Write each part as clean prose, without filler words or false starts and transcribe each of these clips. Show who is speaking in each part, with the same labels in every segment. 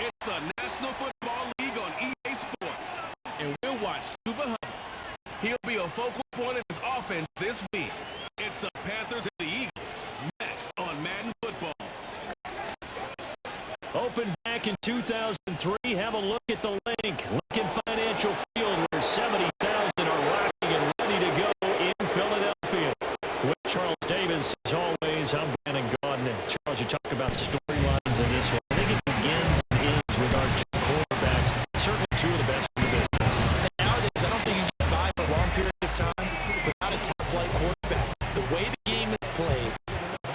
Speaker 1: It's the National Football League on EA Sports. And we'll watch Super Hubbard. He'll be a focal point of his offense this week. It's the Panthers and the Eagles, next on Madden Football.
Speaker 2: Opened back in 2003. Have a look at the link. Lincoln Financial Field, where 70,000 are rocking and ready to go in Philadelphia. With Charles Davis, as always, I'm Brandon Gaudin. Charles, you talk about storylines in this one. I think it begins and ends with our two quarterbacks. Certainly two of the best in the business.
Speaker 3: And nowadays, I don't think you can get by for long periods of time without a top-flight quarterback. The way the game is played,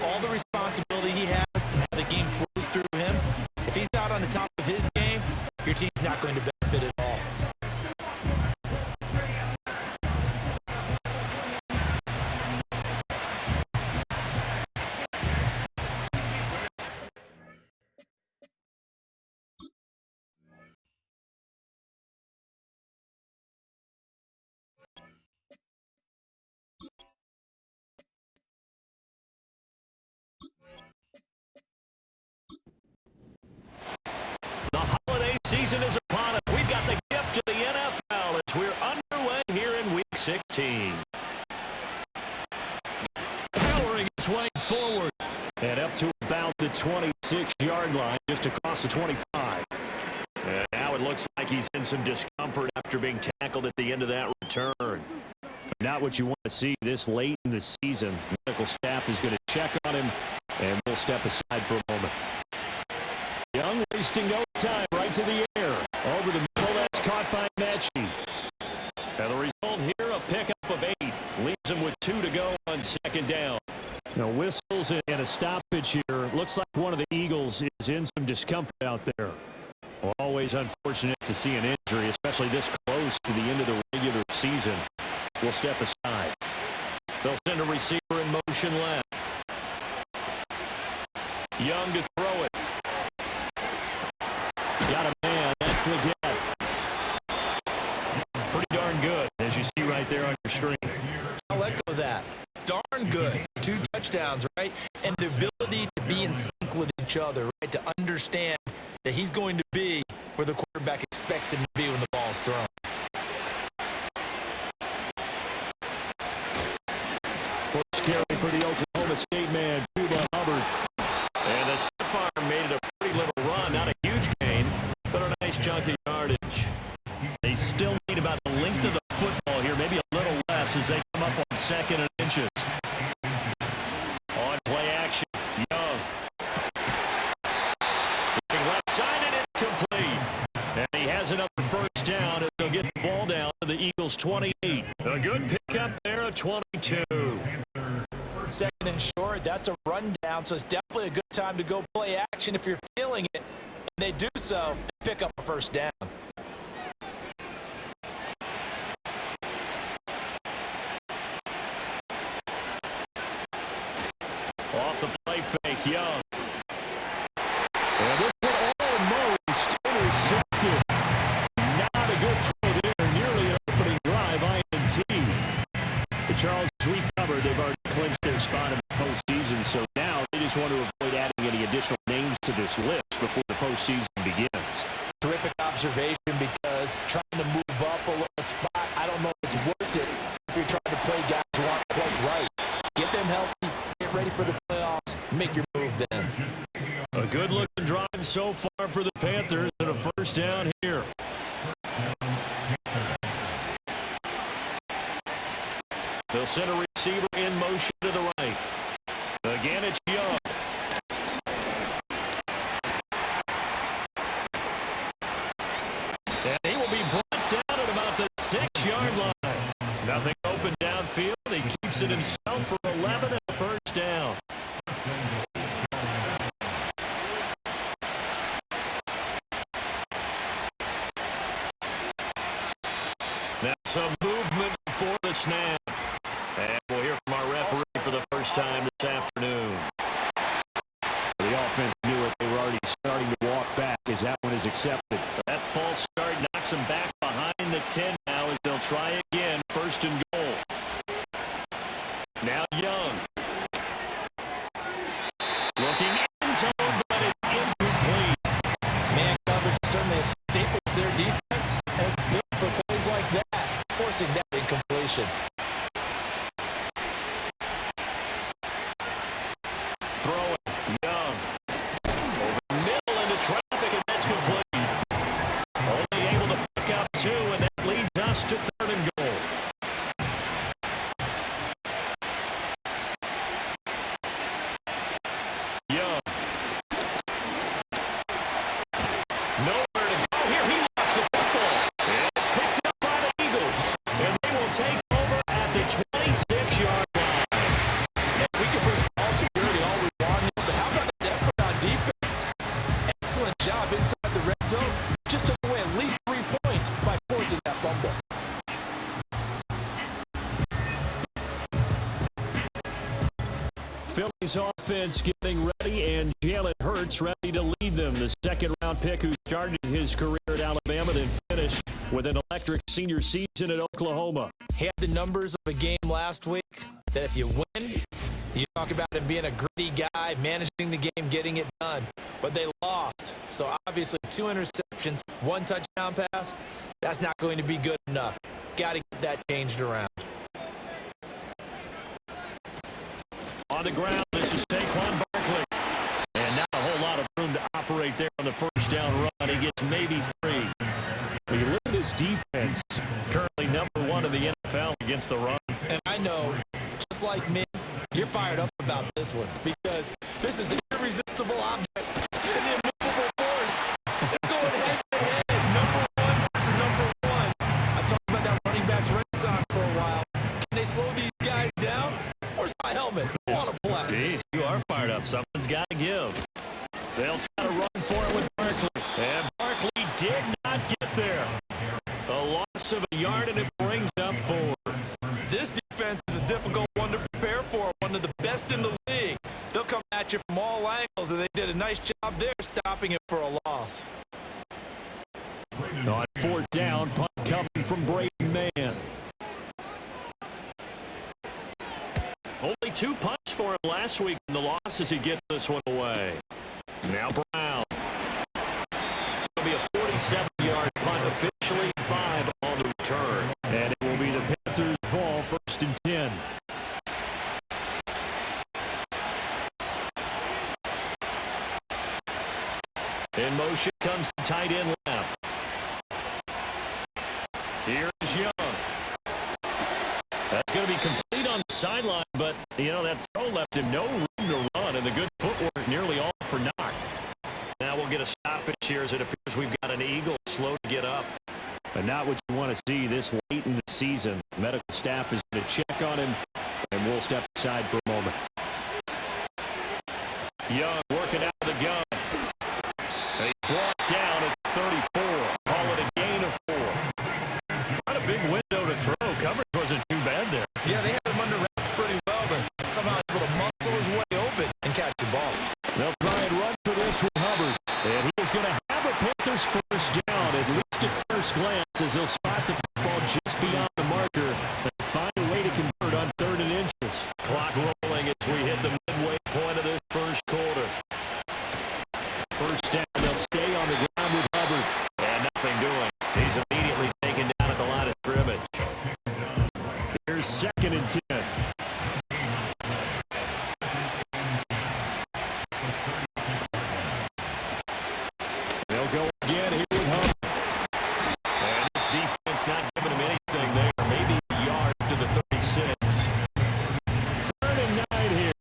Speaker 3: all the responsibility he has, and how the game flows through him, if he's not on the top of his game, your team's not going to benefit at all.
Speaker 2: The holiday season is upon us. We've got the gift of the NFL as we're underway here in Week 16. Powering its way forward and up to about the 26-yard line, just across the 25. And now it looks like he's in some discomfort after being tackled at the end of that return. Not what you want to see this late in the season. Medical staff is going to check on him, and we'll step aside for a moment. Young wasting no time, right to the air. Over the middle, that's caught by Mechie. And the result here, a pickup of 8. Leaves him with 2 to go on second down. Now whistles and a stoppage here. Looks like one of the Eagles is in some discomfort out there. Always unfortunate to see an injury, especially this close to the end of the regular season. We'll step aside. They'll send a receiver in motion left. Young to throw it. Got a man. That's Leggett. Pretty darn good, as you see right there on your screen.
Speaker 3: I'll echo that. Darn good. 2 touchdowns, right? And the ability to be in sync with each other, right? To understand that he's going to be where the quarterback expects him to be when the ball's thrown.
Speaker 2: First carry for the Oklahoma State man, Chuba Hubbard. And the stiff arm made it a pretty little run. Not a huge gain, but a nice chunk of yardage. They still need about the length of the football here, maybe a little less as they come up on second and inches. On play action, Young. Looking left side and incomplete. And he has another first down as they'll get the ball down to the Eagles' 28. A good pickup there at 22.
Speaker 3: Second and short, that's a rundown, so it's definitely a good time to go play action if you're feeling it. And they do so and pick up a first down.
Speaker 2: Off the play fake, Young. And this one almost intercepted. Not a good throw there, nearly an opening drive, INT. But Charles, as we've covered, they've already clinched their spot in the postseason, so now they just want to avoid adding any additional names to this list before the postseason begins.
Speaker 3: Terrific observation, because trying to move up a little spot, I don't know if it's worth it if you're trying to play guys who aren't quite right. Get them healthy, get ready for the playoffs, make your move then.
Speaker 2: A good-looking drive so far for the Panthers, and a first down here. They'll send a receiver in motion to the right. Again, it's Young. And he will be brought down at about the 6-yard line. Nothing open downfield. He keeps it himself for 11 and a first down. Now some movement before the snap. And we'll hear from our referee for the first time this afternoon. The offense knew it. They were already starting to walk back as that one is accepted. That false start knocks them back behind the 10 now as they'll try again. First and goal. Now Young. Looking in zone, but it's incomplete.
Speaker 3: Man coverage possession.
Speaker 2: Throwing, Young. Over the middle into traffic, and that's complete. Only able to pick up 2, and that leads us to 3rd and goal. Young. Nowhere to go here. He lost the football. It's picked up by the Eagles, and they will take over at the 26-yard line.
Speaker 3: And we can push ball security all we want here, but how about that effort on defense? Excellent job inside the red zone. Just took away at least 3 points by forcing that fumble.
Speaker 2: Philly's offense getting ready, and Jalen Hurts ready to lead them. The second-round pick who started his career at Alabama and finished with an electric senior season at Oklahoma.
Speaker 3: He had the numbers of a game last week that if you win, you talk about him being a gritty guy, managing the game, getting it done. But they lost. So obviously 2 interceptions, 1 touchdown pass, that's not going to be good enough. Got to get that changed around.
Speaker 2: On the ground, this is Saquon Barkley. And not a whole lot of room to operate there on the first down run. He gets maybe 3. When you look at his defense, currently number 1 in the NFL against the run.
Speaker 3: And I know, just like me, you're fired up about this one because this is the irresistible object and the immovable force. They're going head-to-head, number 1 versus number 1. I've talked about that running backs renaissance for a while. Can they slow these guys down? Where's my helmet? I want to play.
Speaker 2: Jeez, you are fired up. Something's got to give. They'll try to run for it with Barkley. And Barkley did not get there. A loss of a yard, and it brings up 4th.
Speaker 3: This defense is a difficult one to prepare for, one of the best in the league. They'll come at you from all angles, and they did a nice job there stopping it for a loss.
Speaker 2: On 4th down, punt coming from Brady Mann. Only 2 punts for him last week in the loss as he gets this one away. Now Brown. It'll be a 47-yard punt, officially 5 on the return. And it will be the Panthers' ball, 1st and 10. In motion comes the tight end left. Here's Young. That's going to be complete on the sideline, but, you know, that throw left him no room to run, and the good footwork nearly all for naught. Now we'll get a stoppage here as it appears we've got an Eagle slow to get up. But not what you want to see this late in the season. Medical staff is going to check on him, and we'll step aside for a moment. Young working out of the gun. He brought down at 34. Call it a gain of 4. Not a big window to throw. Coverage wasn't too bad there.
Speaker 3: Yeah, they had him under wraps pretty well, but somehow able to muscle his way open and catch the ball.
Speaker 2: They'll try and run for this with Hubbard. And he is going to have a Panthers 1st down, at least at first glance, as he'll spot the football just beyond the marker and find a way to convert on 3rd and inches. Clock rolling as we hit the midway point of this first quarter. 1st down, they'll stay on the ground with Hubbard. And nothing doing. He's immediately taken down at the line of scrimmage. Here's 2nd and 10. They'll go again here with Hubbard. And this defense not giving him anything there. Maybe a yard to the 36. 3rd and 9 here.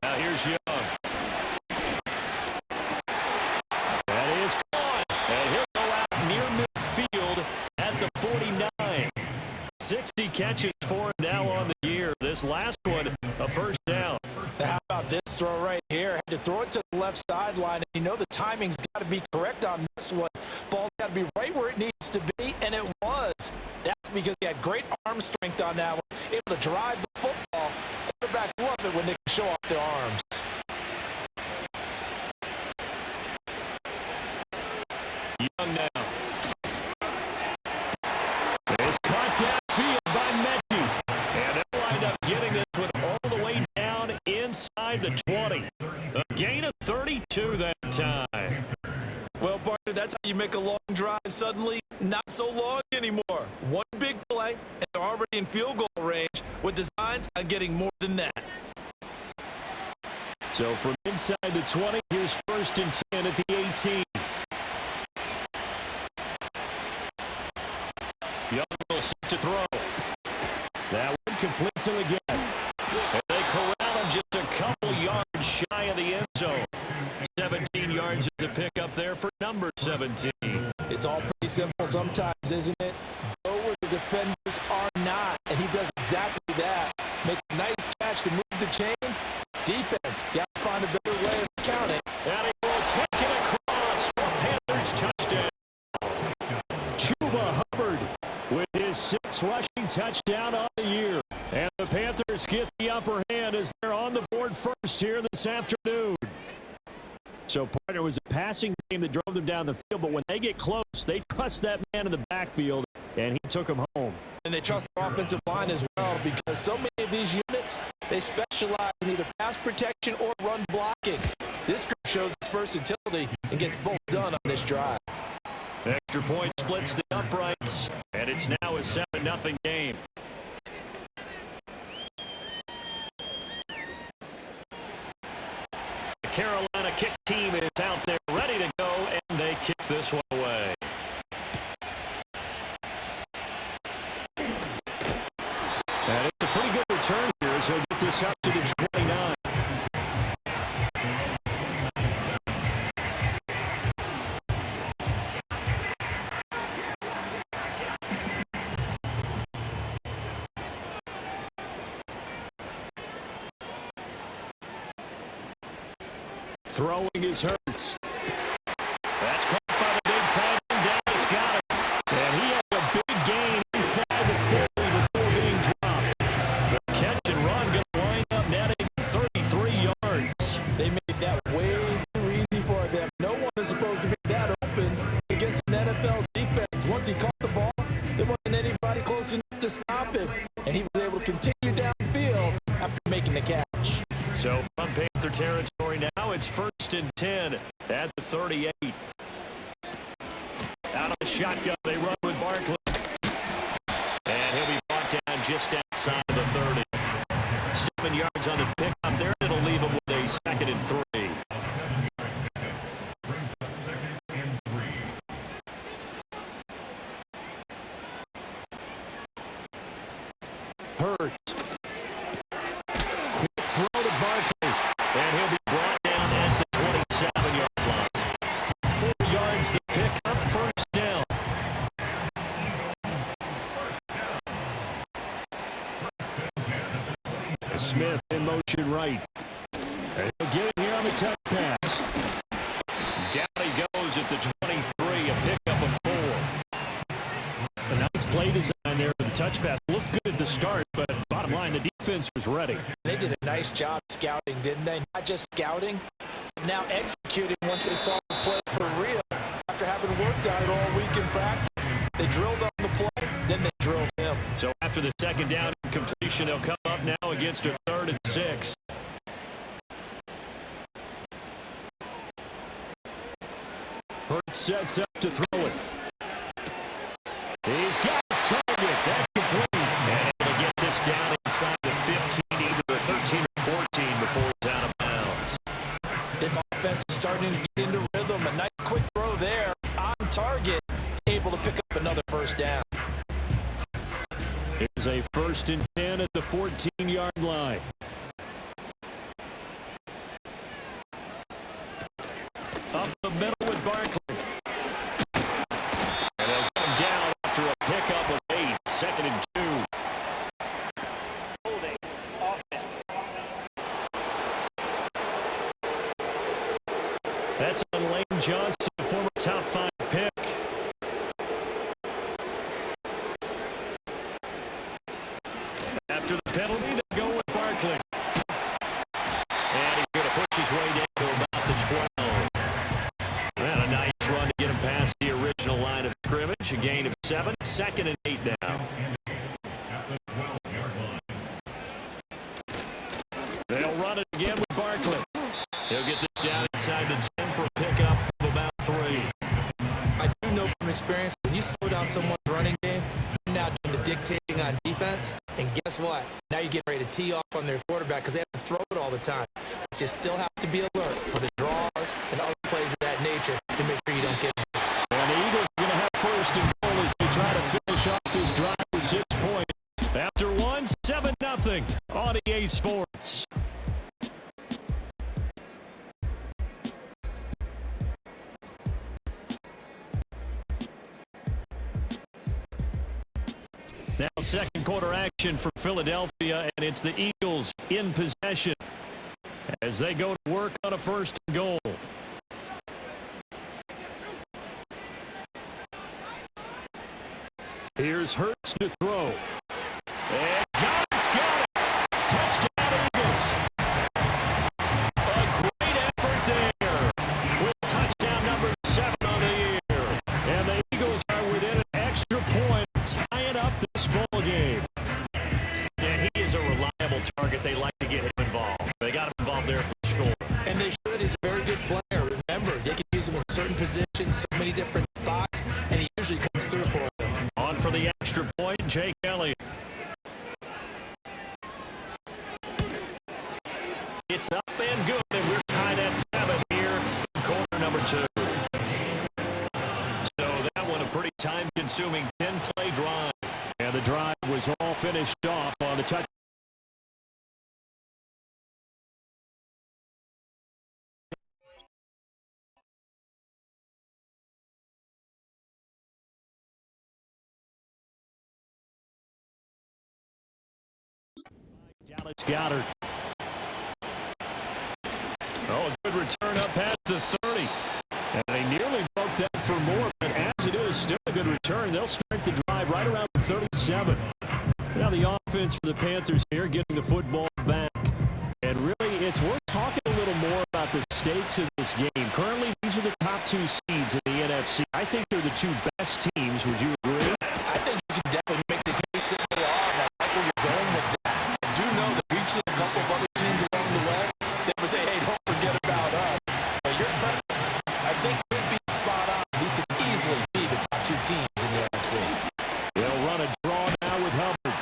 Speaker 2: Now here's Young. That is caught. And he'll go out near midfield at the 49. 60 catches for him now on the year. This last one, a 1st down.
Speaker 3: Now, how about this throw right here? Had to throw it to the left sideline, and you know the timing's got to be correct on this one. Ball's got to be right where it needs to be, and it was. That's because he had great arm strength on that one, able to drive the football. Quarterbacks love it when they can show off their arms.
Speaker 2: Young now. It's caught downfield by Mechie. And they'll wind up getting this one all the way down inside the 20. A gain of 32 that time.
Speaker 3: Well, Bart, That's how you make a long drive suddenly not so long anymore. One big play, and they're already in field goal range with designs on getting more than that.
Speaker 2: So from inside the 20, here's 1st and 10 at the 18. Young will set to throw. That one complete to the gap. And they corral him just a couple yards shy of the end zone. 17 yards is the pickup there for number 17.
Speaker 3: It's all pretty simple sometimes, isn't it? Go where the defenders are not, and he does exactly that. Makes a nice catch to move the chains. Defense, got to find a better way of counting.
Speaker 2: And he will take it across for Panthers touchdown. Chuba Hubbard with his 6th rushing touchdown on the year. And the Panthers get the upper hand as they're on the board first here this afternoon. So, partner, was a passing game that drove them down the field, but when they get close, they trust that man in the backfield, and he took him home.
Speaker 3: And they trust their offensive line as well, because so many of these units, they specialize in either pass protection or run blocking. This group shows its versatility and gets both done on this drive.
Speaker 2: Extra point splits the uprights, and it's now a 7-0 game. The Carolina kick team is out there ready to go, and they kick this one away. And it's a pretty good return here as he'll get this up to the 29. Throwing is Hurts. That's caught by the big tight end. Dallas got it. And he has a big gain inside the 40 before being dropped. The catch and run going to wind up netting 33 yards.
Speaker 3: They made that way too easy for them. No one is supposed to be that open against an NFL defense. Once he caught the ball, there wasn't anybody close enough to stop him. And he was able to continue downfield after making the catch.
Speaker 2: So from Panther territory now, it's 1st and 10 at the 38. Out of the shotgun, they run with Barkley. And he'll be brought down just outside of the 30. 7 yards on the pickup there. It'll leave him with a 2nd and 3. Hurt. Quick throw to Barkley. And he'll be brought down at the 27-yard line. 4 yards the pickup, 1st down. Smith in motion right. And he'll get it here on the tough pass. Down he goes at the 23, a pickup of 4. A nice play design there for the touch pass. Looked good at the start, but bottom line, the defense was ready.
Speaker 3: They did a nice job scouting, didn't they? Not just scouting, now executing once they saw the play for real. After having worked on it all week in practice, they drilled on the play, then they drilled him.
Speaker 2: So after the 2nd down and completion, they'll come up now against a 3rd and 6. Hurts sets up to throw it. He's got his target. That's complete. And able to get this down inside the 15, either the 13 or 14 before it's out of bounds.
Speaker 3: This offense is starting to get into rhythm. A nice quick throw there on target, able to pick up another 1st down.
Speaker 2: Here's a 1st and 10 at the 14-yard line. Up the middle with Barkley. And they'll come down after a pickup of 8. 2nd and 2.
Speaker 4: Holding offense.
Speaker 2: That's on Lane Johnson, the former top 5 pick. After the penalty, they go with Barkley. And he's going to push his way down to about the 12. And a nice run to get him past the original line of scrimmage. A gain of 7. 2nd and 8 now. They'll run it again with Barkley. He'll get this down inside the 10 for a pickup of about 3.
Speaker 3: guess what? Now you're getting ready to tee off on their quarterback because they have to throw it all the time. But you still have to be alert for the draws and other plays of that nature to make sure you don't get them.
Speaker 2: And the Eagles are going to have first and goal as they try to finish off this drive with 6 points. After one, 7-0 on EA Sports. Now second quarter action for Philadelphia, and it's the Eagles in possession as they go to work on a first and goal. Here's Hurts to throw. And got it! Touchdown Eagles! A great effort there with touchdown number 7 on the year. And the Eagles are within an extra point, tying up this ball game. And he is a reliable target. They like to get him involved. They got him involved there for the score.
Speaker 3: And they should. He's a very good player. Remember, they can use him in certain positions, so many different spots, and he usually comes through for them.
Speaker 2: On for the extra point, Jake Elliott. It's up and good, and we're tied at 7 here in quarter number 2. So that one a pretty time-consuming 10-play drive. And the drive was all finished off on the touch. Dallas Goddard. Oh, a good return up past the 30. And they nearly broke that for more, but as it is, still a good return. They'll start the drive right around 37. Now the offense for the Panthers here getting the football back. And really, it's worth talking a little more about the stakes of this game. Currently, these are the top 2 seeds in the NFC. I think they're the 2 best teams. Would you agree?
Speaker 3: I think you can definitely make the case that they are, and I like where you're going with that. I do know that we've seen a couple of other teams along the way that would say, hey, don't forget about us. But your premise, I think, could be spot on. These could easily be the top 2 teams in the NFC.
Speaker 2: They'll run a draw now with Hubbard.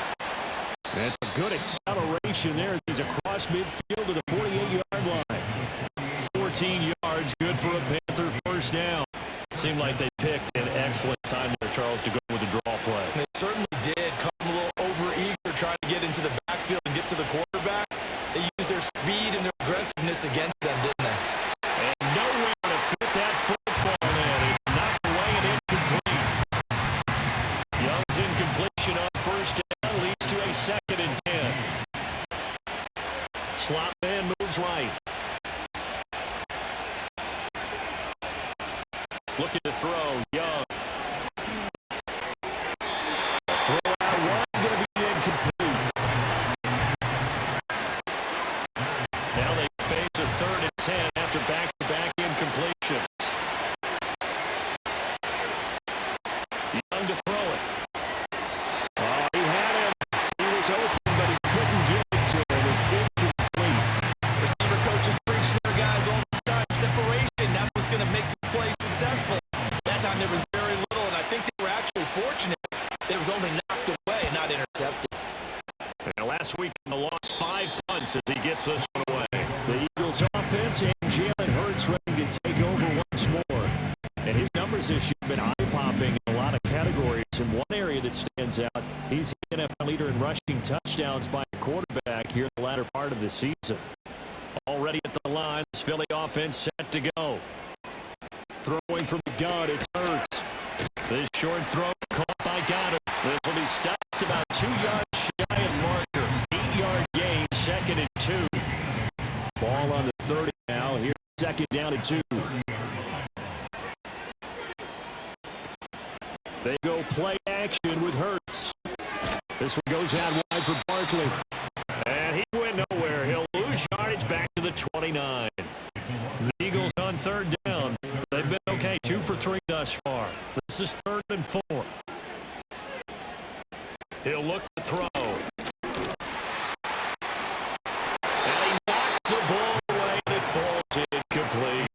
Speaker 2: That's a good acceleration there. He's across midfield to the 48-yard line. 14 yards, good for a Panther first down. Seemed like they picked an excellent time there, Charles, to go with the draw play.
Speaker 3: They certainly did. Come a little over-eager trying to get into the backfield and get to the quarterback. They used their speed and their aggressiveness against them, didn't they?
Speaker 2: And nowhere to fit that football in. It's knocked away and incomplete. Young's incompletion on first down leads to a 2nd and 10. Slot man moves right. Looking to throw, Young. Throw out one, going to be incomplete. Now they face a 3rd and 10 after back-to-back incompletions. Young to throw it. Oh, he had him. He was open, but he couldn't get it to him. It's incomplete.
Speaker 3: Receiver coaches preach to their guys all the time. Separation, that's what's going to make the play successful. That time there was very little, and I think they were actually fortunate that it was only knocked away, not intercepted.
Speaker 2: And last week, they lost 5 punts as he gets this one away. The Eagles offense and Jalen Hurts ready to take over once more. And his numbers this year have been eye-popping in a lot of categories. In one area that stands out, he's the NFL leader in rushing touchdowns by a quarterback here in the latter part of the season. Already at the line, this Philly offense set to go. Throwing from the gun, it's Hurts. This short throw caught by Goddard. This will be stopped about 2 yards shy of marker. 8-yard gain, 2nd and 2. Ball on the 30 now. Here's 2nd down and 2. They go play action with Hurts. This one goes out wide for Barkley. And he went nowhere. He'll lose yardage back to the 29. The Eagles on 3rd down. They've been okay, 2 for 3 thus far. This is 3rd and 4. He'll look to throw. And he knocks the ball away, and it falls incomplete.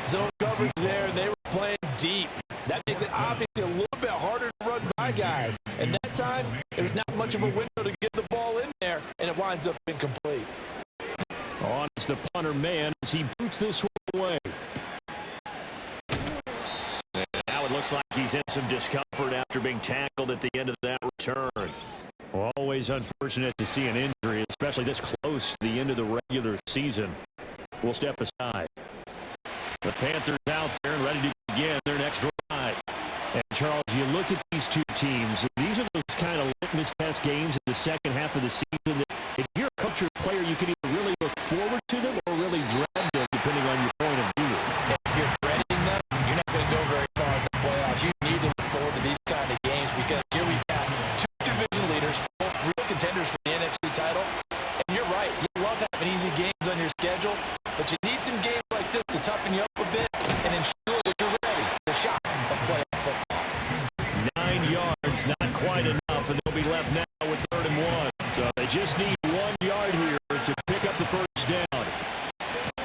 Speaker 3: Zone coverage there, and they were playing deep. That makes it obviously a little bit harder to run by guys. And that time, there was not much of a window to get the ball
Speaker 2: On is the punter man as he boots this one away. And now it looks like he's in some discomfort after being tackled at the end of that return. Always unfortunate to see an injury, especially this close to the end of the regular season. We'll step aside. The Panthers out there and ready to begin their next drive. And Charles, you look at these two teams, these are those kind of litmus test games in the second half of the season that if you're a coach or player, you can either really look forward to them or really dread them, depending on your point of view.
Speaker 3: If you're dreading them, you're not going to go very far in the playoffs. You need to look forward to these kind of games because here we've got two division leaders, both real contenders for the NFC title. And you're right, you love having easy games on your schedule, but you need some games like this to toughen you up a bit and ensure that you're ready for the shock of playoff football.
Speaker 2: 9 yards, not quite enough, and they'll be left now with 3rd and 1. So they just need 1 yard here to pick up the first down.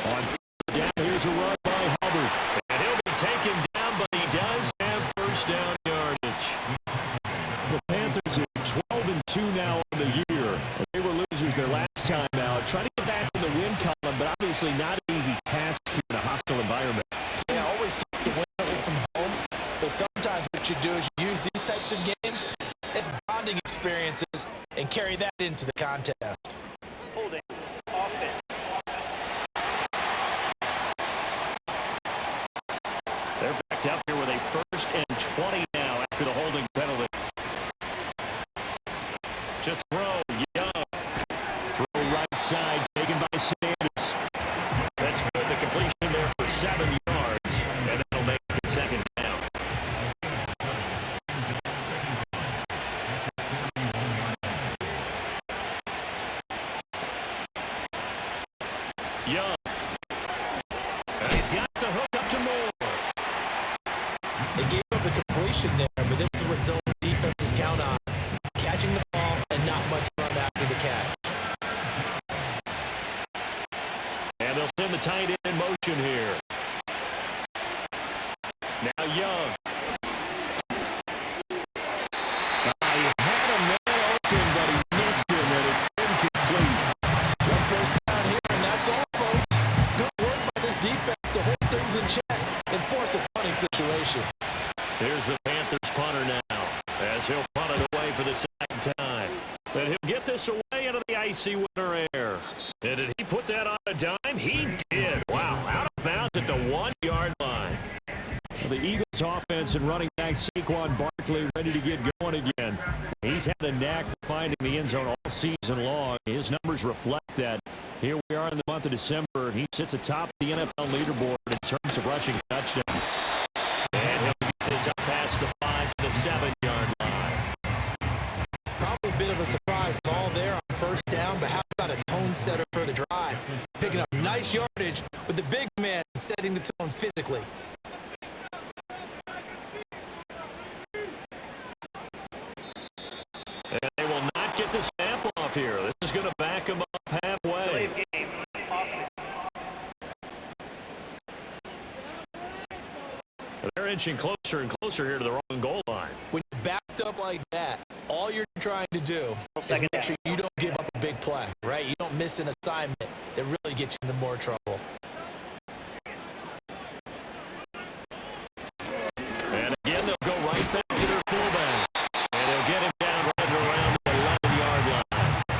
Speaker 2: On 4th down, here's a run by Hubbard. And he'll be taken down, but he does have first down yardage. The Panthers are 12-2 now on the year. They were losers their last time out. Trying to get back in the win column, but obviously not an easy task here in a hostile environment.
Speaker 3: Yeah, always tough to win away from home, but sometimes what you do is you use these types of games as bonding experiences and carry that into the contest.
Speaker 4: Holding. Offense.
Speaker 2: They're backed up here with a 1st and 20 now after the holding penalty. To throw, Young. Throw right side, taken by Sanders. That's good. The completion there for 7 yards, and that'll make it 2nd down. Young. And he's got the hook up to Moore.
Speaker 3: They gave up the completion there, but this is what zone defenses count on. Catching the ball and not much run after the catch.
Speaker 2: And they'll send the tight end in motion here. Now Young. He had a man open, but he missed him, and it's incomplete.
Speaker 3: One first down here, and that's all, folks. Good work by this defense to hold things in check and force a punting situation.
Speaker 2: Here's the Panthers punter now, as he'll punt it away for the 2nd time. But he'll get this away into the icy winter air. And did he put that on a dime? He did. Wow, out of bounds at the 1 yard line. The Eagles offense and running back Saquon Barkley ready to get going again. He's had a knack for finding the end zone all season long. His numbers reflect that. Here we are in the month of December, and he sits atop the NFL leaderboard in terms of rushing touchdowns. And he'll get this up past the 5 to the 7 yard line.
Speaker 3: Probably a bit of a surprise call there on first down, but how about a tone setter for the drive? Picking up nice yardage with the big man setting the tone physically.
Speaker 2: And they will not get the snap off here. This is going to back them up halfway.
Speaker 4: Game. Offense.
Speaker 2: They're inching closer and closer here to the wrong goal line.
Speaker 3: When you're backed up like that, all you're trying to do is make sure you don't give up a big play, right? You don't miss an assignment that really gets you into more trouble.
Speaker 2: And again, they'll go right back to their fullback. And they'll get him down right around the 11-yard line.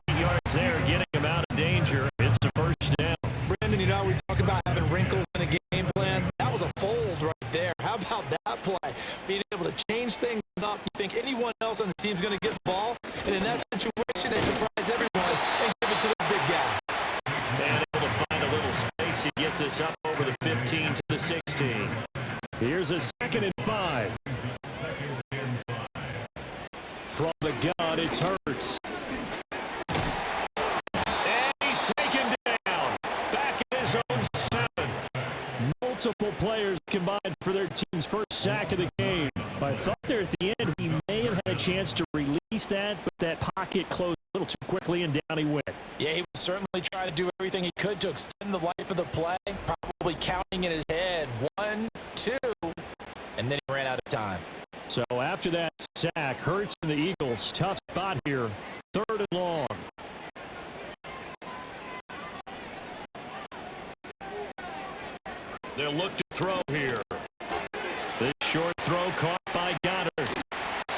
Speaker 2: 8 yards there, getting him out of danger. It's the first down.
Speaker 3: Brandon, you know, we talk about having wrinkles in a game plan. That was a fold right there. How about that play? Being able to change things up. You think anyone else on the team's going to get the ball, and in that situation, they surprise everyone and give it to the big guy.
Speaker 2: And able to find a little space. He gets us up over the 15 to the 16. Here's a 2nd and 5. From the gun, it's Hurts. And he's taken down. Back in his own 7. Multiple players combined for their team's first sack of the game. I thought there at the end he may have had a chance to release that, but that pocket closed a little too quickly, and down he went.
Speaker 3: Yeah, he was certainly trying to do everything he could to extend the life of the play, probably counting in his head 1, 2, and then he ran out of time.
Speaker 2: So after that sack, Hurts and the Eagles, tough spot here, 3rd and long. They'll look to throw here. This short throw caught by Goddard.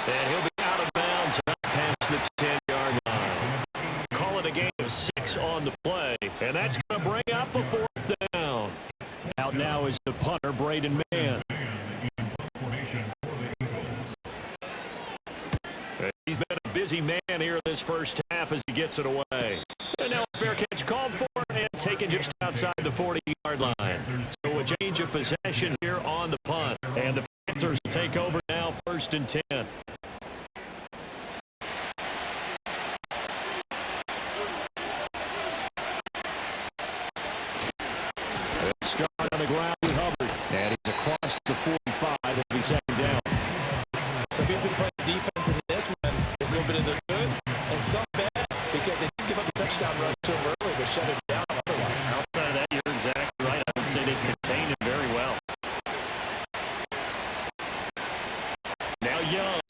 Speaker 2: And he'll be out of bounds up past the 10-yard line. Call it a gain of 6 on the play. And that's going to bring up a 4th down. Out now is the punter, Braden Mann. He's been a busy man here this first half as he gets it away. And now a fair catch called for and taken just outside the 40-yard line. So a change of possession here on the punt. And the Panthers take over now, 1st and 10. Start on the ground with Hubbard. And he's across the 45. It'll be 2nd down.
Speaker 3: Some people play defense in this one. There's a little bit of the good and some bad because they didn't give up the touchdown run to him early, but shut it down otherwise.
Speaker 2: Outside of that, you're exactly right. I would say they contained him very well. Now Young.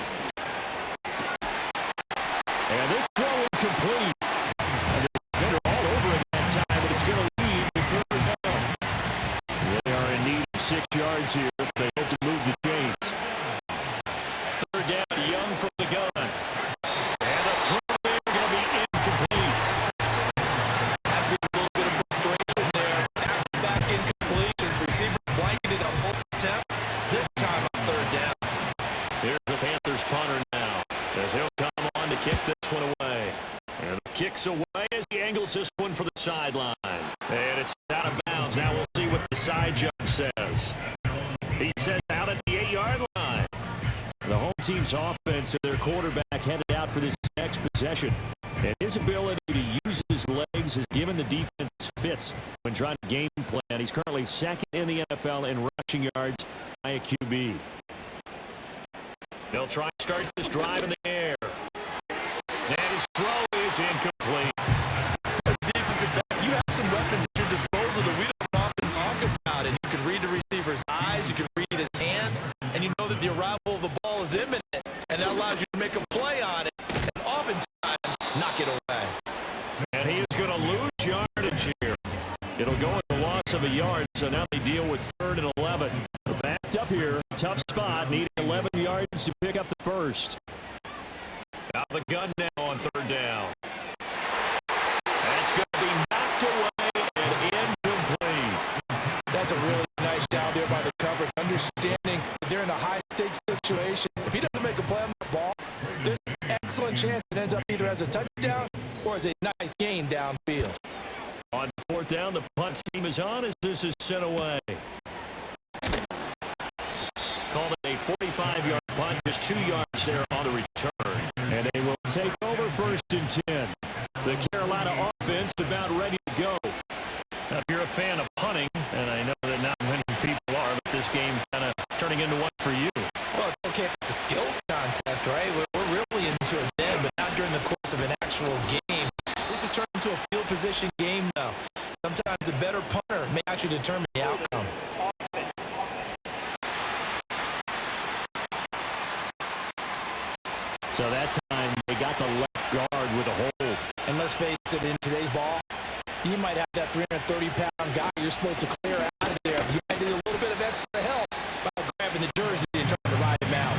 Speaker 2: And this throw incomplete. And the defender all over it that time, but it's going to lead to 3rd down. They are in need of 6 yards here if they hope to move the chains. 3rd down, Young from the gun. And the throw there going to be incomplete.
Speaker 3: Has been a little bit of frustration there. Back incompletions. Receiver blanketed on both attempts. This time on 3rd down.
Speaker 2: Here's the Panthers punter now as he'll come on to kick this one away. And the kick's away as he angles this one for the sideline. And it's out of bounds. Now we'll see what the side judge says. He says out at the 8-yard line. The home team's offense and their quarterback headed out for this next possession. And his ability to use his legs has given the defense fits when trying to game plan. He's currently 2nd in the NFL in rushing yards by a QB. They'll try to start this drive in the air. And his throw is incomplete.
Speaker 3: As defensive back, you have some weapons at your disposal that we don't often talk about. And you can read the receiver's eyes, you can read his hands, and you know that the arrival of the ball is imminent. And that allows you to make a play on it. And oftentimes, knock it away.
Speaker 2: And he is going to lose yardage here. It'll go with the loss of a yard, so now they deal with 3rd and 11. They're backed up here. Tough spot, needing 11 yards to pick up the first. Out the gun now on 3rd down. That's going to be knocked away and incomplete.
Speaker 3: That's a really nice job there by the coverage, understanding that they're in a high-stakes situation. If he doesn't make a play on the ball, there's an excellent chance it ends up either as a touchdown or as a nice gain downfield.
Speaker 2: On 4th down, the punt team is on as this is sent away. Called it a 45-yard punt, just 2 yards there on the return. And they will take over 1st and 10. The Carolina offense about ready to go. Now, if you're a fan of punting, and I know that not many people are, but this game kind of turning into one for you.
Speaker 3: Well, it's okay if it's a skills contest, right? We're really into it then, but not during the course of an actual game. This is turned into a field position game, though. Sometimes the better punter may actually determine the outcome.
Speaker 2: So that time, they got the left guard with a hold.
Speaker 3: And let's face it, in today's ball, you might have that 330-pound guy you're supposed to clear out of there. You might need a little bit of extra help by grabbing the jersey and trying to ride him out.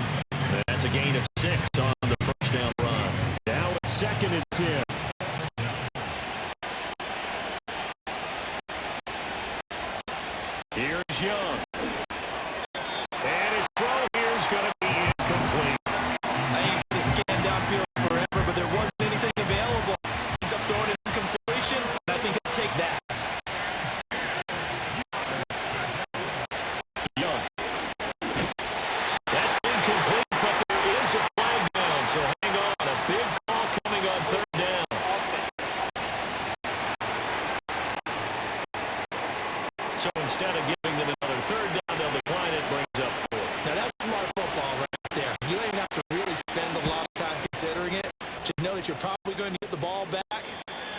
Speaker 2: That's a gain of 6 on the first down run. Now it's 2nd and 10. Here's Young. And his throw here is going to be incomplete.
Speaker 3: I ain't going to scan downfield forever, but there wasn't anything available. Ends up throwing an incompletion, and I think he'll take that.
Speaker 2: Young. That's incomplete, but there is a flag down, so hang on. A big call coming on 3rd down. So instead of giving them another 3rd down, they'll decline it, brings up 4.
Speaker 3: Now that's smart football right there. You ain't have to really spend a lot of time considering it. Just know that you're probably going to get the ball back.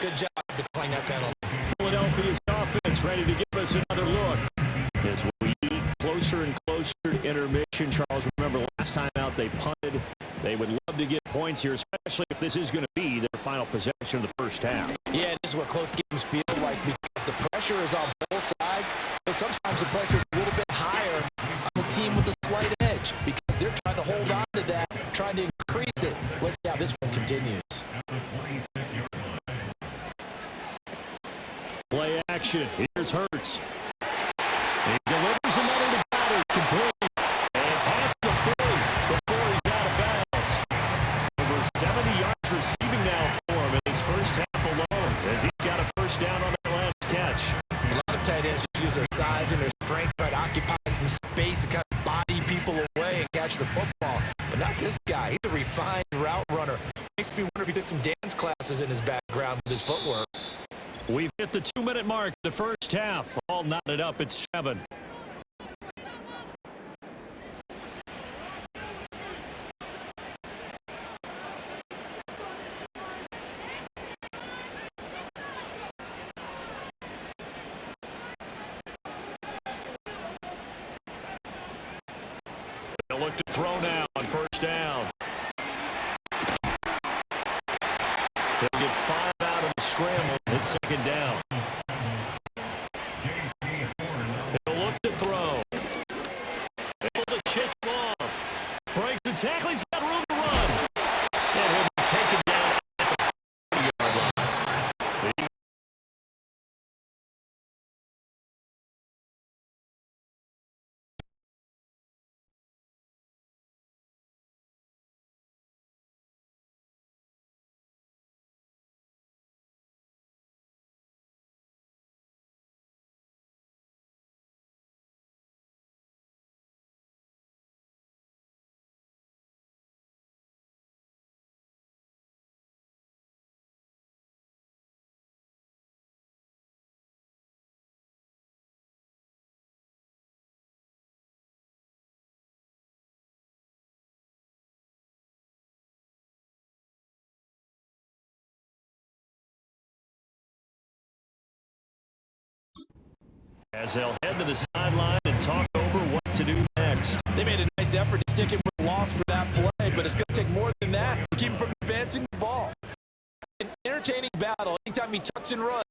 Speaker 3: Good job declining that penalty.
Speaker 2: Philadelphia's offense ready to give us another look. As we get closer and closer to intermission, Charles, remember last time out they punted. They would love to get points here, especially if this is going to be their final possession of the first half.
Speaker 3: Yeah, this is what close games feel like because the pressure is on both sides. But sometimes the pressure's a little bit higher on the team with the slight edge because they're trying to hold on to that, trying to increase it. Let's see how this one continues.
Speaker 2: Play action. Here's Hurts. He delivers another to Goddard, complete. And past the 40 before he's out of bounds. Over 70 yards receiving now for him in his first half alone as he got a first down on that last catch.
Speaker 3: A lot of tight ends use their size and their strength, try to occupy some space and kind of body people away and catch the football. But not this guy. He's a refined route runner. Makes me wonder if he took some dance classes in his background with his footwork.
Speaker 2: We've hit the 2-minute mark, the first half. All knotted up at 7. They'll look to throw now on first down. They'll get 5 out of the scramble. It's second down. He'll look to throw. Able to shake him off. Breaks the tackle. He's got room to run. And he'll be taken down at the 40-yard line. As they'll head to the sideline and talk over what to do next.
Speaker 3: They made a nice effort to stick him with a loss for that play, but it's going to take more than that to keep him from advancing the ball. An entertaining battle anytime he tucks and runs.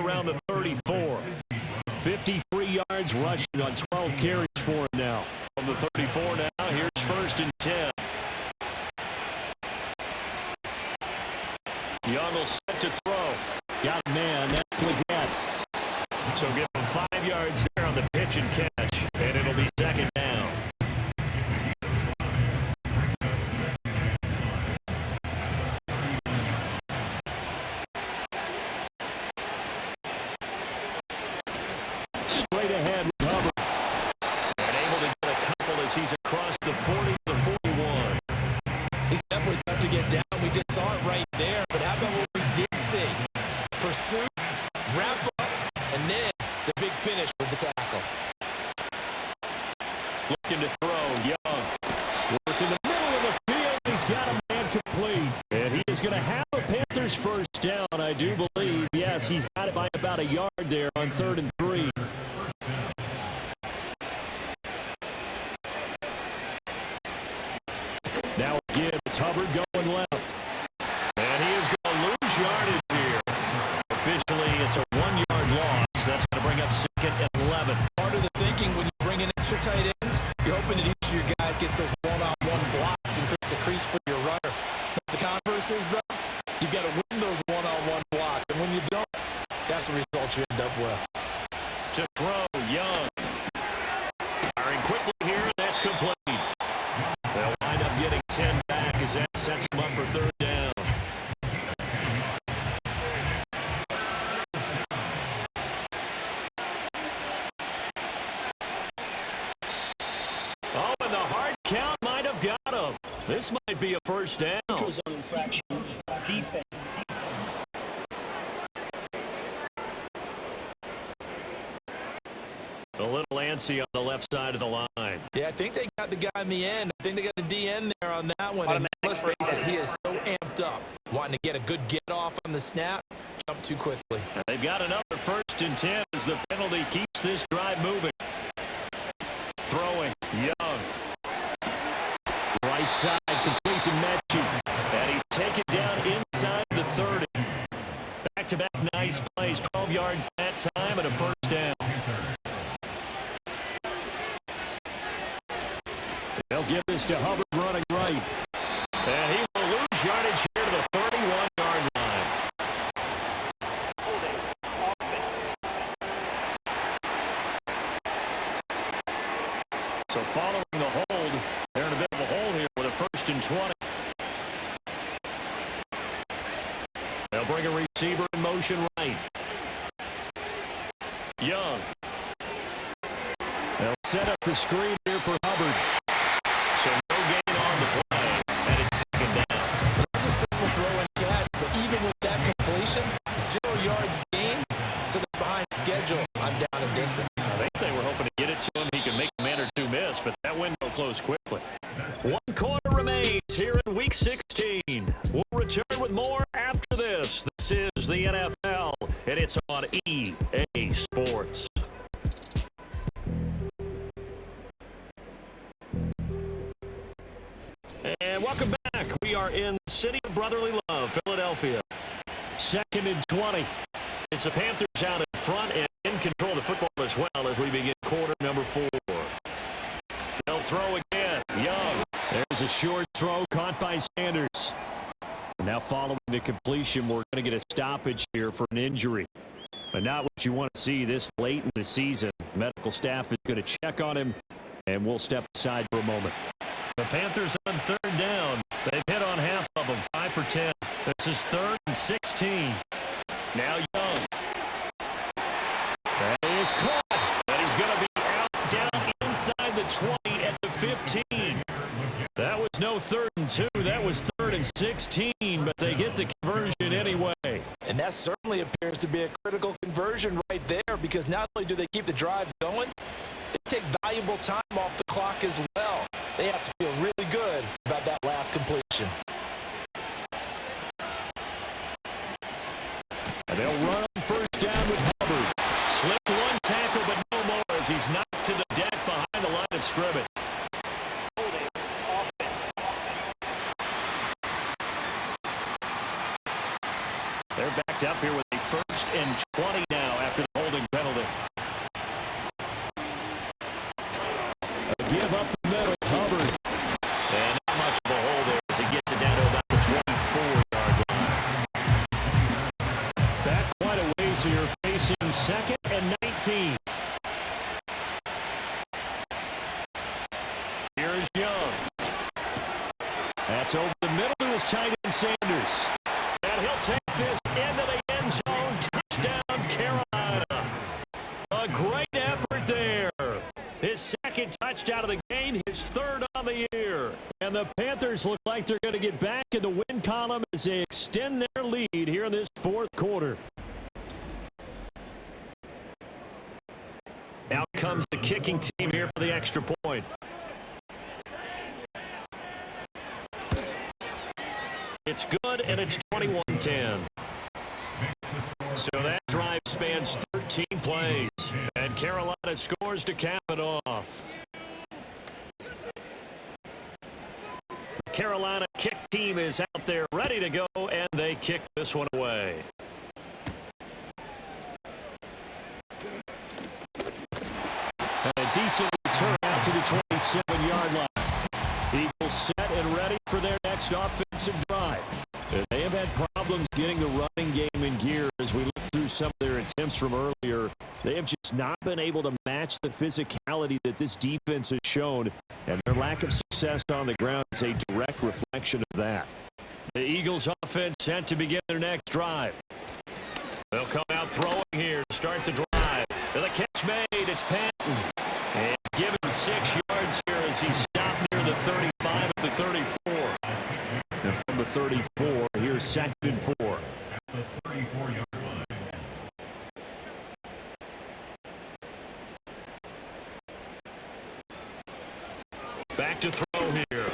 Speaker 2: around the 34. 53 yards rushing on 12 carries for him now. From the 34 now, here's 1st and 10. Young will set to throw. Got a man, that's Leggett. So give him 5 yards there on the pitch and catch, and it'll be 2nd down. Straight ahead with Hubbard. And able to get a couple as he's across the 40 to the 41.
Speaker 3: He's definitely tough to get down. We just saw it right there. But how about what we did see? Pursuit, wrap up, and then the big finish with the tackle.
Speaker 2: Looking to throw. Young. Work in the middle of the field. He's got a man complete. And he is going to have a Panthers 1st down, I do believe. Yes, he's got it by about a yard there on 3rd and 3. Now again, it's Hubbard going left. And he is going to lose yardage here. Officially, it's a 1-yard loss. That's going to bring up 2nd and 11.
Speaker 3: Part of the thinking when you bring in extra tight ends, you're hoping that each of your guys gets those one-on-one blocks and creates a crease for your runner. The converse is, though, you've got to win those one-on-one blocks. And when you don't, that's the result you end up with.
Speaker 2: To throw, Young. Firing quickly here, that's complete. They'll wind up getting 10 back as that sets them up for 3rd down. Oh, and the hard count might have got him. This might be a 1st down.
Speaker 4: Neutral zone infraction. Defense.
Speaker 2: A little antsy on the left side of the line.
Speaker 3: Yeah, I think they got the guy in the end. I think they got the DN there on that one. And let's face it, he is so amped up, wanting to get a good get off on the snap, jump too quickly.
Speaker 2: They've got another 1st and 10 as the penalty keeps this drive moving. Throwing, Young. Right side, complete to Mechie. And he's taken down inside the 30. Back-to-back nice plays, 12 yards that time and a 1st down. They'll give this to Hubbard running right. And he will lose yardage here to the 31-yard line.
Speaker 4: Holding. Offense.
Speaker 2: So following the hold, they're in a bit of a hole here with a 1st and 20. They'll bring a receiver in motion right. Young. They'll set up the screen here for Hubbard. So no gain on the play, and it's 2nd down.
Speaker 3: It's a simple throw and catch, but even with that completion, 0 yards gain, so they're behind schedule on down and distance.
Speaker 2: I think they were hoping to get it to him. He could make a man or two miss, but that window closed quickly. 1 quarter remains here in Week 16. We'll return with more after this. This is the NFL, and it's on EA Sports. And welcome back. We are in the city of brotherly love, Philadelphia. 2nd and 20. It's the Panthers out in front and in control of the football as well as we begin quarter number 4. They'll throw again. Young. There's a short throw caught by Sanders. Now following the completion, we're going to get a stoppage here for an injury. But not what you want to see this late in the season. Medical staff is going to check on him, and we'll step aside for a moment. The Panthers on 3rd down. They've hit on half of them, 5 for 10. This is 3rd and 16. Now Young. That is caught. But he's going to be out down inside the 20 at the 15. That was no 3rd and 2. That was 3rd and 16, but they get the conversion anyway.
Speaker 3: And that certainly appears to be a critical conversion right there, because not only do they keep the drive going, they take valuable time off the clock as well. They have to feel really good about that last completion.
Speaker 2: And they'll run on 1st down with Hubbard. Slipped 1 tackle, but no more as he's knocked to the deck behind the line of scrimmage.
Speaker 4: Holding. Offense.
Speaker 2: They're backed up here with a 1st and 20 now. That's over the middle to his tight end, Sanders. And he'll take this into the end zone. Touchdown, Carolina. A great effort there. His second touchdown of the game, his third on the year. And the Panthers look like they're going to get back in the win column as they extend their lead here in this fourth quarter. Out comes the kicking team here for the extra point. It's good, and it's 21-10. So that drive spans 13 plays, and Carolina scores to cap it off. The Carolina kick team is out there ready to go, and they kick this one away. And a decent return out to the 27-yard line. Eagles set and ready for their next offensive drive. They have had problems getting the running game in gear as we look through some of their attempts from earlier. They have just not been able to match the physicality that this defense has shown, and their lack of success on the ground is a direct reflection of that. The Eagles offense set to begin their next drive. They'll come out throwing here to start the drive. And the catch made, it's Patton. And give him 6 yards here as he stopped near the 35 at the 34. And from the 34, here's 2nd and 4. Back to throw here.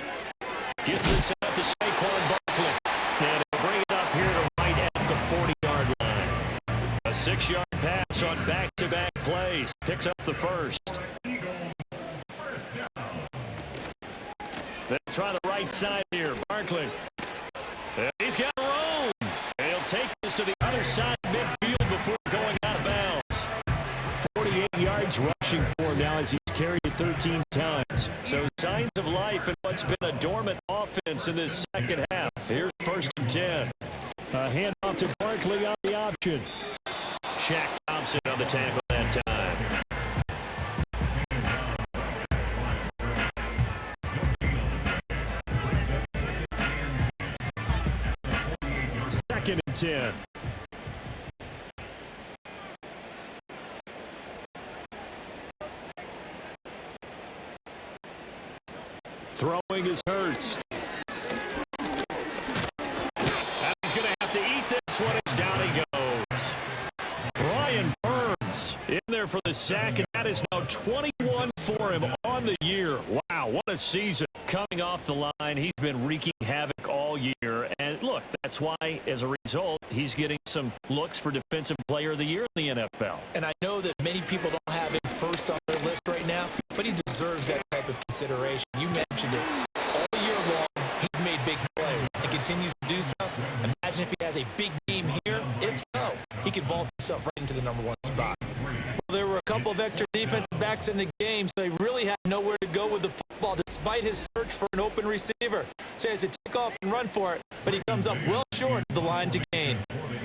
Speaker 2: Gets this out to Saquon Barkley. And he'll bring it up here to right at the 40-yard line. A 6-yard pass on back-to-back plays. Picks up the first. They'll try the right side here. Barkley. And he's got room. And he'll take this to the other side midfield before going out of bounds. 48 yards rushing for him now as he's carried it 13 times. So signs of life in what's been a dormant offense in this second half. Here's 1st and 10. A handoff to Barkley on the option. Shaq Thompson on the tackle that time. Second and 10. Throwing is Hurts. And he's going to have to eat this one. It's down he goes. Brian Burns in there for the sack, and that is now 21 for him on the year. Wow, what a season. Coming off the line, he's been wreaking havoc all year. And look, that's why, as a result, he's getting some looks for Defensive Player of the Year in the NFL.
Speaker 3: And I know that many people don't have him first on their list right now, but he deserves that type of consideration. You mentioned it. All year long, he's made big plays and continues to do so. Imagine if he has a big game here. If so, he could vault himself right into the #1 spot. Well, there were a couple of extra defensive backs in the game, so he really had nowhere to go with the football despite his search for an open receiver. So he has to take off and run for it, but he comes up well short of the line to gain.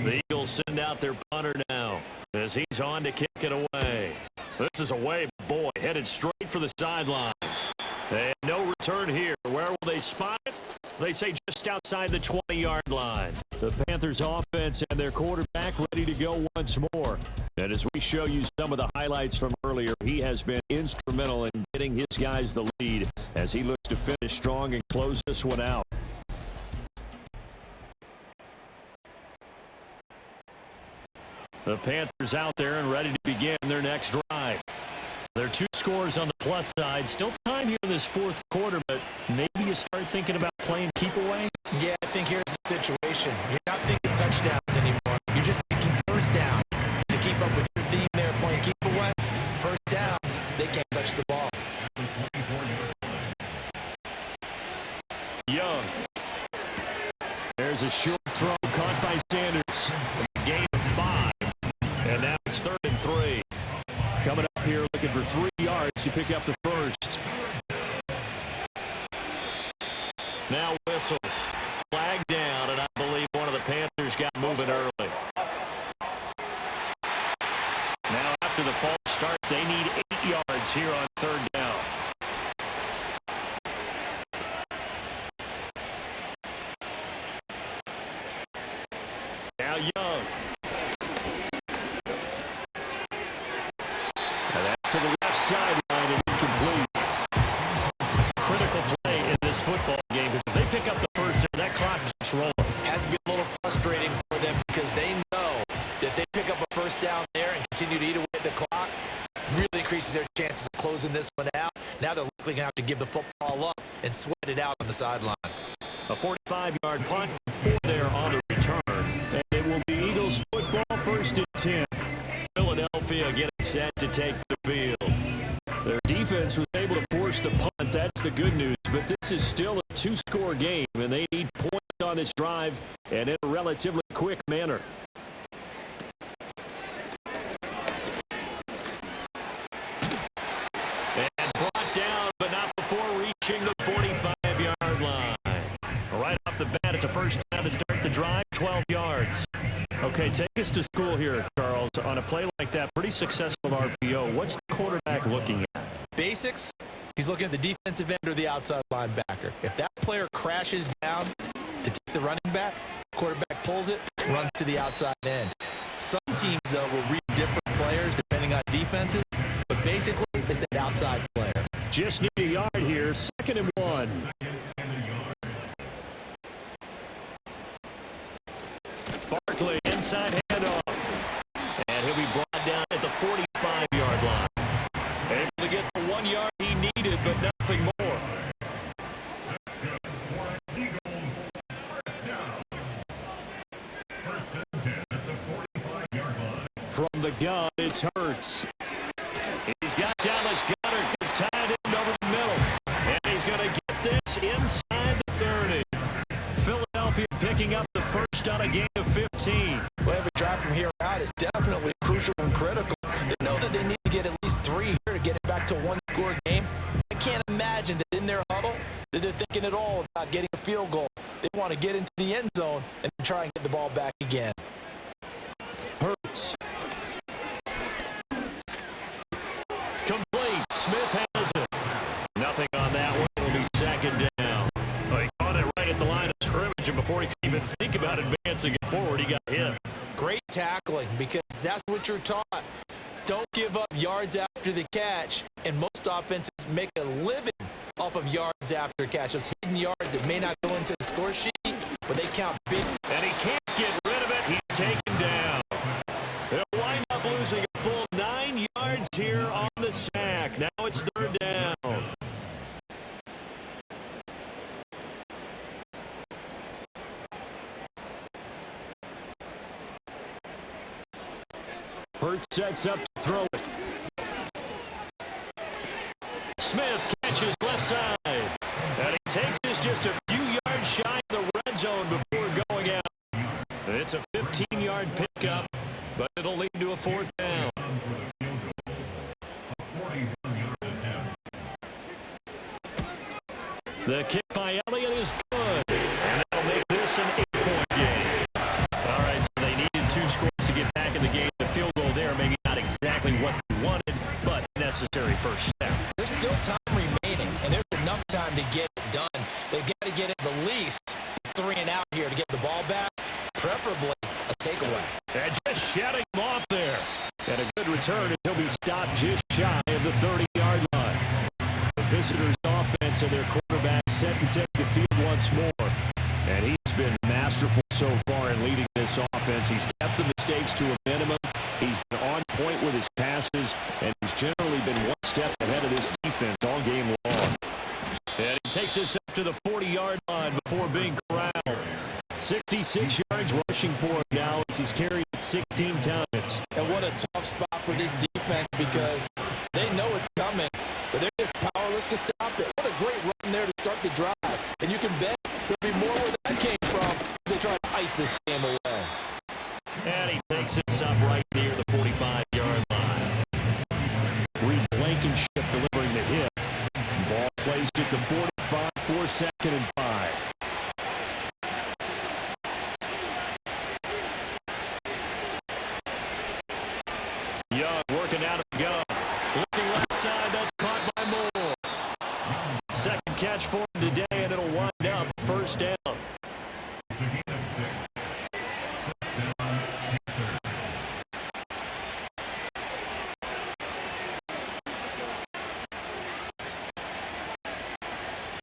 Speaker 2: The Eagles send out their punter now as he's on to kick it away. This is away, boy, headed straight for the sidelines. And no return here. Where will they spot it? They say just outside the 20-yard line. The Panthers offense and their quarterback ready to go once more. And as we show you some of the highlights from earlier, he has been instrumental in getting his guys the lead as he looks to finish strong and close this one out. The Panthers out there and ready to begin their next drive. There are 2 scores on the plus side. Still time here in this fourth quarter, but maybe you start thinking about playing keep away?
Speaker 3: Yeah, I think here's the situation. You're not thinking touchdowns anymore. You're just thinking first downs. To keep up with your theme there, playing keep away, first downs, they can't touch the ball.
Speaker 2: Young. There's a short throw caught by Sanders. Gain of 5. And now it's 3rd and 3. Coming up here looking for 3 yards to pick up the first. Now whistles. Flag down, and I believe one of the Panthers got moving early. Now after the false start, they need 8 yards here on 3rd down.
Speaker 3: really increases their chances of closing this one out. Now they're likely going to have to give the football up and sweat it out on the sideline.
Speaker 2: A 45-yard punt, 4 there on the return. And it will be Eagles football, 1st and 10. Philadelphia getting set to take the field. Their defense was able to force the punt. That's the good news. But this is still a 2-score game, and they need points on this drive and in a relatively quick manner. And brought down, but not before reaching the 45-yard line. Right off the bat, it's a first down to start the drive, 12 yards. Okay, take us to school here, Charles. On a play like that, pretty successful RPO. What's the quarterback looking at?
Speaker 3: Basics, he's looking at the defensive end or the outside linebacker. If that player crashes down to take the running back, quarterback pulls it, runs to the outside end. Some teams, though, will read different players depending on defenses, but basically it's that outside player.
Speaker 2: Just need a yard here, 2nd and 1. Barkley, inside handoff. And he'll be brought down at the 45-yard line. Able to get the 1 yard he needed, but nothing more. From the gun, it's Hurts. He's got Dallas Goedert. Gets tied in over the middle. And he's going to get this inside the 30. Philadelphia picking up the first on a gain of 15.
Speaker 3: Well, every drive from here out is definitely crucial and critical. They know that they need to get at least 3 here to get it back to a 1-score game. I can't imagine that in their huddle that they're thinking at all about getting a field goal. They want to get into the end zone and try and get the ball back again.
Speaker 2: Hurts. Complete. Smith has it. Nothing on that one. It'll be 2nd down. Well, he caught it right at the line of scrimmage, and before he could even think about advancing it forward, he got hit.
Speaker 3: Great tackling, because that's what you're taught. Don't give up yards after the catch, and most offenses make a living off of yards after catch. Those hidden yards that may not go into the score sheet, but they count big.
Speaker 2: And he can't get rid of it. He's taken down. They'll wind up losing a full 9 yards here on the sack. Now it's 3rd down. Hurts sets up to throw it. Smith catches left side. And he takes this just a few yards shy of the red zone before going out. It's a 15-yard pickup, but it'll lead to a 4th down. The kick by Elliott is good. And that'll make this an 8-point game. All right, so they needed 2 scores to get back in the game. The field goal there, maybe not exactly what they wanted, but necessary first step.
Speaker 3: There's still time remaining, and there's enough time to get it done. They've got to get it the least 3 and out here to get the ball back, preferably a takeaway.
Speaker 2: And just shutting him off there. And a good return, and he'll be stopped just shy of the 30-yard line. The visitors' offense and their quarterback set to take the field once more. And he's been masterful so far in leading this offense. He's kept the mistakes to a minimum. He's been on point with his passes, and he's generally been one step ahead of this defense all game long. And he takes us up to the 40-yard line before being corralled. 66 yards rushing for him now as he's carried 16 times.
Speaker 3: And what a tough spot for this defense, because they know it's coming, but they're just powerless to stop it. What a great run there to start the drive. And you can bet there'll be more where that came from as they try to ice this game away.
Speaker 2: And he takes this up right near the 45-yard line. Reed Blankenship delivering the hit. Ball placed at the 45 for 2nd and 5. Young working out of the gun. Looking left side, that's caught by Moore. 2nd catch for him today, and it'll wind up 1st down.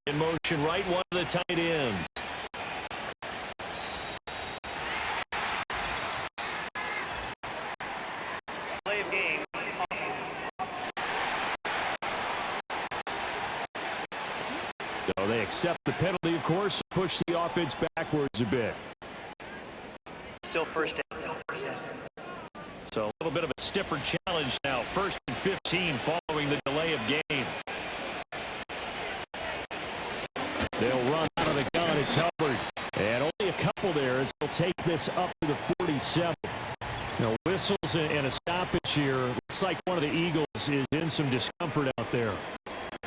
Speaker 2: In motion, right one of the tight ends.
Speaker 4: Play of game.
Speaker 2: So they accept the penalty, of course, push the offense backwards a bit.
Speaker 4: Still first down.
Speaker 2: So a little bit of a stiffer challenge now. 1st and 15 following the delay of game. They'll run out of the gun. It's Hubbard. And only a couple there as they'll take this up to the 47. Now, whistles and a stoppage here. Looks like one of the Eagles is in some discomfort out there.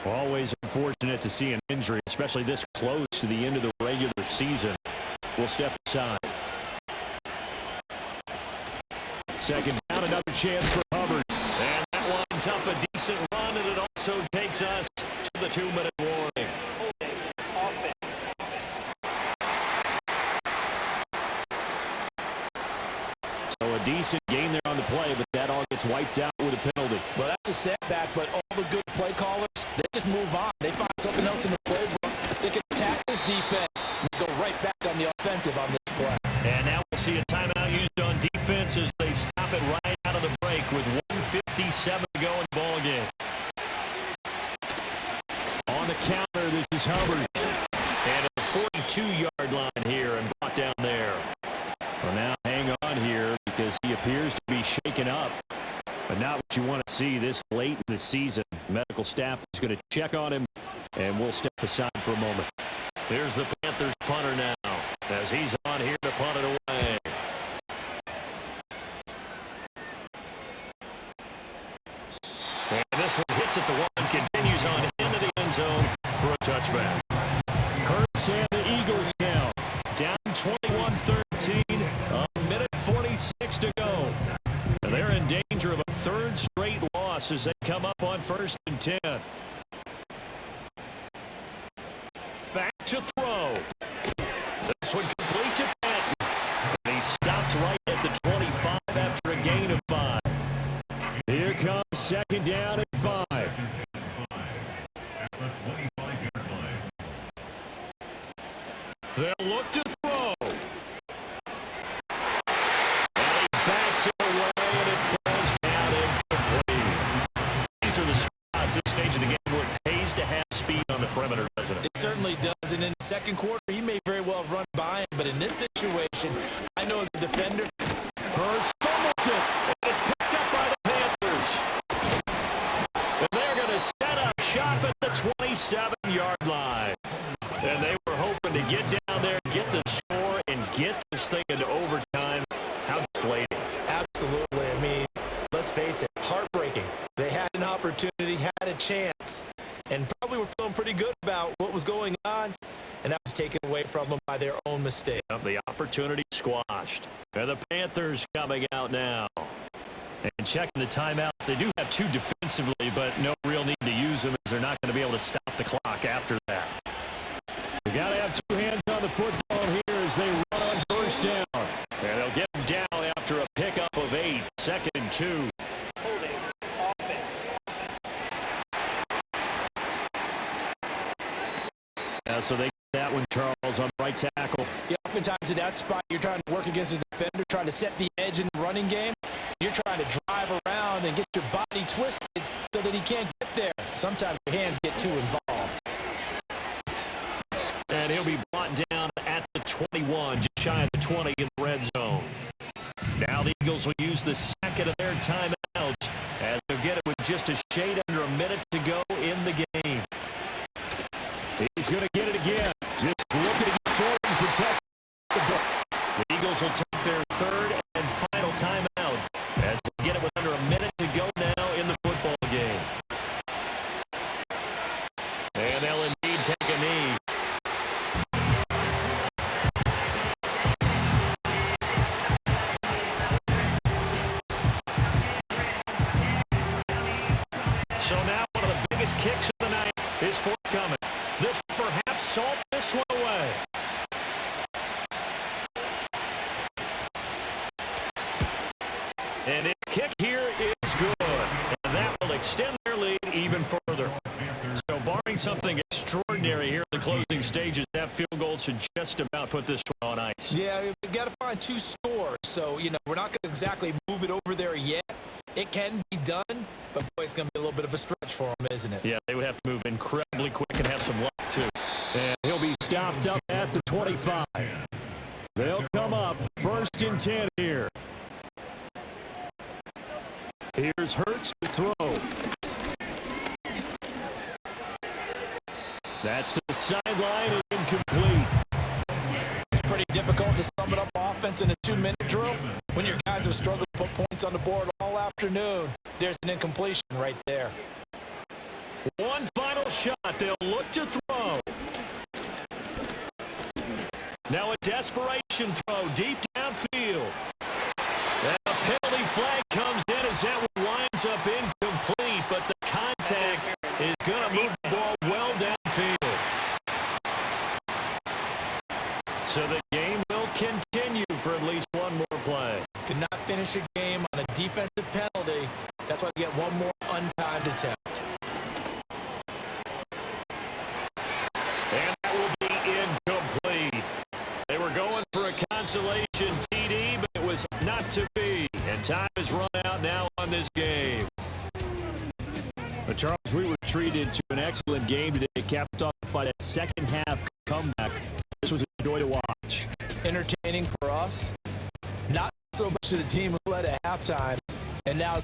Speaker 2: Always unfortunate to see an injury, especially this close to the end of the regular season. We'll step aside. 2nd down, another chance for Hubbard. And that lines up a decent run, and it also takes us to the 2-minute warning. So a decent gain there on the play, but that all gets wiped out with a penalty.
Speaker 3: Well, that's a setback, but all the good play callers, they just move on. They find something else in the playbook. They can attack this defense and go right back on the offensive on this play. And now we'll see a timeout used on defense as they stop it right out of the break with 1:57 to go in the ballgame.
Speaker 2: On the counter, this is Hubbard. And a 42-yard line here and brought down there. Well, now hang on here because he appears to be shaken up. But not what you want to see this late in the season. Medical staff is going to check on him, and we'll step aside for a moment. Here's the Panthers punter now as he's on here to punt it away. And this one hits at the 1, continues on into the end zone for a touchback. Hurts and the Eagles now down 21-13, a minute 46 to go. And they're in danger of a 3rd straight loss as they come up on 1st and 10. Back to throw. This one complete to Patton. And he stopped right at the 25 after a gain of 5. Here comes 2nd down and 5. They'll look to throw. And he backs it away, and it falls down incomplete. These are the spots, this stage of the game, where it pays to have speed on the perimeter, doesn't it?
Speaker 3: It certainly does, and in the 2nd quarter, he may very well have run by him, but in this situation, I know as a defender,
Speaker 2: Hurts fumbles it, and it's picked up by the Panthers. And they're going to set up shop at the 27-yard line. And they were hoping to get down there, get the score, and get this thing into overtime. How deflating.
Speaker 3: absolutely. I mean, let's face it, heartbreaking. They had an opportunity, had a chance, and probably were feeling pretty good about what was going on, and that was taken away from them by their own mistake.
Speaker 2: The opportunity squashed. And the Panthers coming out now. And checking the timeouts. They do have 2 defensively, but no real need to use them as they're not going to be able to stop the clock after that. We got to have 2 hands on the football here as they run on 1st down. And they'll get them down after a pickup of 8. 2nd and 2.
Speaker 4: Holding. Offense.
Speaker 2: So they get that one, Charles, on right tackle.
Speaker 3: Yeah, oftentimes in that spot, you're trying to work against a defender, trying to set the edge in the running game. You're trying to drive around and get your body twisted so that he can't get there. Sometimes your hands get too involved.
Speaker 2: And he'll be brought down at the 21, just shy of the 20 in the red zone. Now the Eagles will use the 2nd of their timeout as they'll get it with just a shade under a minute to go in the game. He's going to get it again. Just looking to get forward and protect the ball. The Eagles will take their 3rd and final timeout as they get it with under a minute to go now in the football game. And they'll indeed take a knee. So now one of the biggest kicks of the night is forthcoming. This will perhaps salt this one away. And his kick here is good. And that will extend their lead even further. So barring something extraordinary here in the closing stages, that field goal should just about put this one on ice.
Speaker 3: Yeah, we've got to find 2 scores. So, you know, we're not going to exactly move it over there yet. It can be done, but boy, it's going to be a little bit of a stretch for them, isn't it?
Speaker 2: Yeah, they would have to move incredibly quick and have some luck, too. And he'll be stopped up at the 25. They'll come up 1st and 10 here. Here's Hurts to throw. That's to the sideline, incomplete.
Speaker 3: It's pretty difficult to sum it up offense in a 2-minute drill when your guys have struggled to put points on the board all afternoon. There's an incompletion right there.
Speaker 2: One final shot. They'll look to throw. Now a desperation throw deep downfield. And a penalty flag comes in as that one winds up incomplete, but the contact is going to move the ball well downfield. So the game will continue for at least one more play.
Speaker 3: To not finish a game on a defensive penalty, that's why you get one more untimed attempt.
Speaker 2: And that will be incomplete. They were going for a consolation TD, but it was not to be. And time has run out now on this game. But Charles, we were treated to an excellent game today, capped off by that second half comeback. This was a joy to watch.
Speaker 3: Entertaining for us, not so much to the team who led at halftime, and now